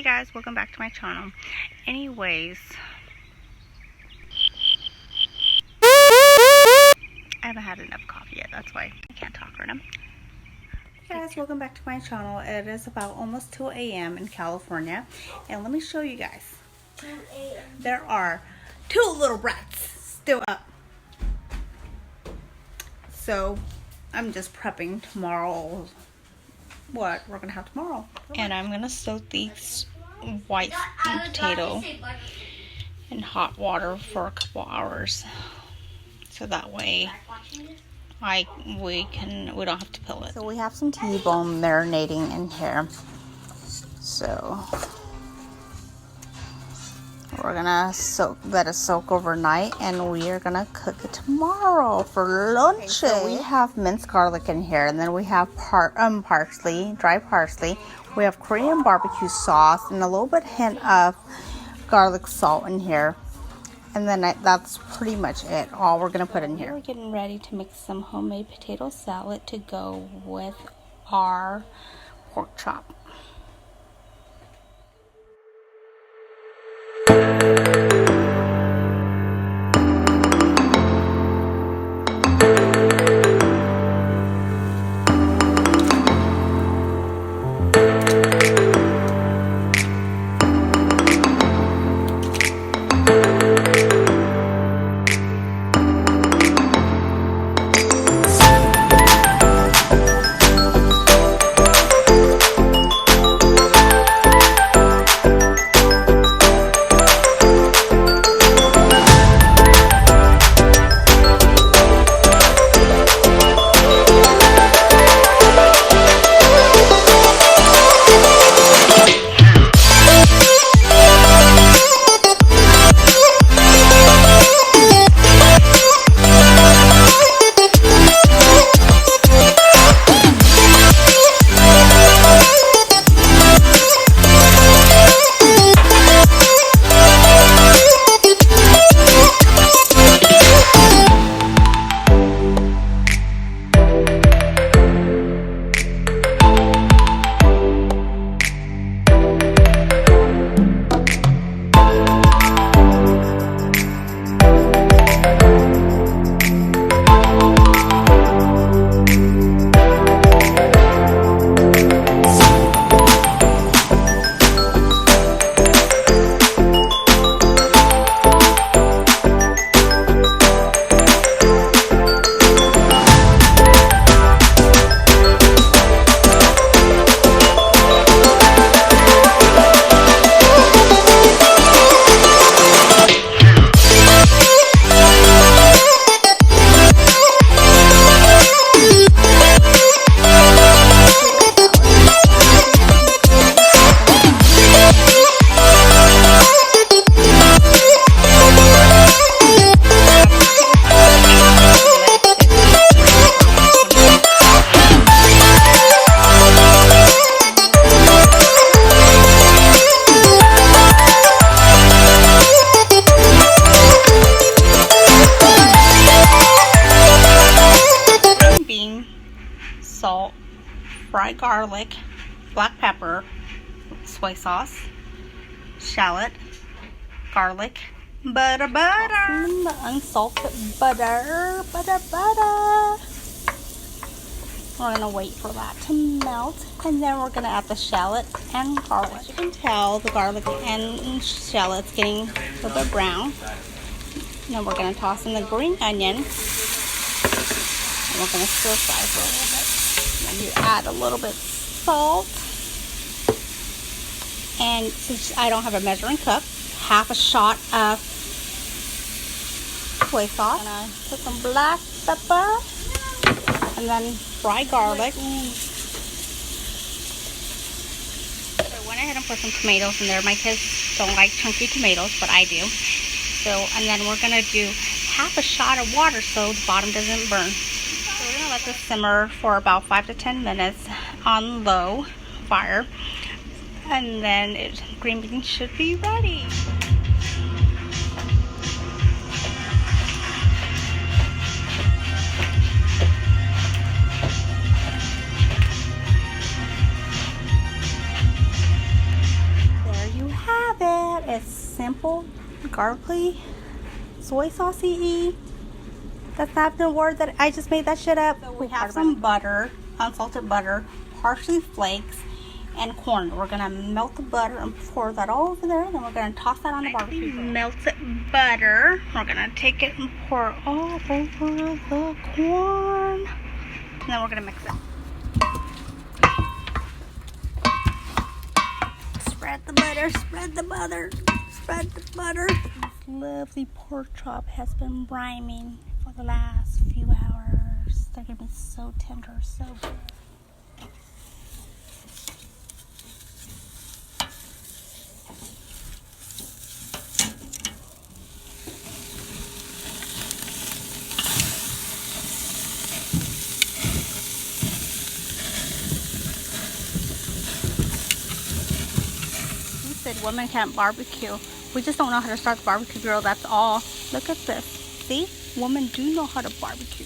guys, welcome back to my channel. Anyways, I haven't had enough coffee yet, that's why I can't talk right now. Hey guys, welcome back to my channel. It is about almost 2 a.m. in California, and let me show you guys. 2 a.m. There are 2 little brats still up. So I'm just prepping tomorrow what we're gonna have tomorrow. And I'm gonna soak these white sweet potato in hot water for a couple hours, so that way we don't have to peel it. So we have some T-bone marinating in here, so we're gonna let it soak overnight, and we are gonna cook it tomorrow for lunch. Okay, so we have minced garlic in here, and then we have parsley, dry parsley. We have Korean barbecue sauce and a little bit hint of garlic salt in here, and then that's pretty much it. All we're gonna put in here. We're getting ready to make some homemade potato salad to go with our pork chop. Salt, fried garlic, black pepper, soy sauce, shallot, garlic, butter, the unsalted butter. We're gonna wait for that to melt, and then we're gonna add the shallot and garlic. As you can tell, the garlic and shallot's getting a little bit brown. Then we're gonna toss in the green onion, and we're gonna stir fry for a little bit. You add a little bit salt, and since I don't have a measuring cup, half a shot of soy sauce. I'm gonna put some black pepper, and then fried garlic. So I went ahead and put some tomatoes in there. My kids don't like chunky tomatoes, but I do. So, and then we're gonna do half a shot of water so the bottom doesn't burn. We're going to let this simmer for about 5 to 10 minutes on low fire, and then green beans should be ready. garlicky soy sauce-y. That's not the word that I just made that shit up. So we have some butter, unsalted butter, parsley flakes, and corn. We're gonna melt the butter and pour that all over there. Then we're gonna toss that on the barbecue grill. Melted butter. We're gonna take it and pour it all over the corn. And then we're gonna mix it. Spread the butter, spread the butter, spread the butter. This lovely pork chop has been brining for the last few hours. They're gonna be so tender, so good. Said women can't barbecue. We just don't know how to start the barbecue grill, that's all. Look at this. See? Women do know how to barbecue.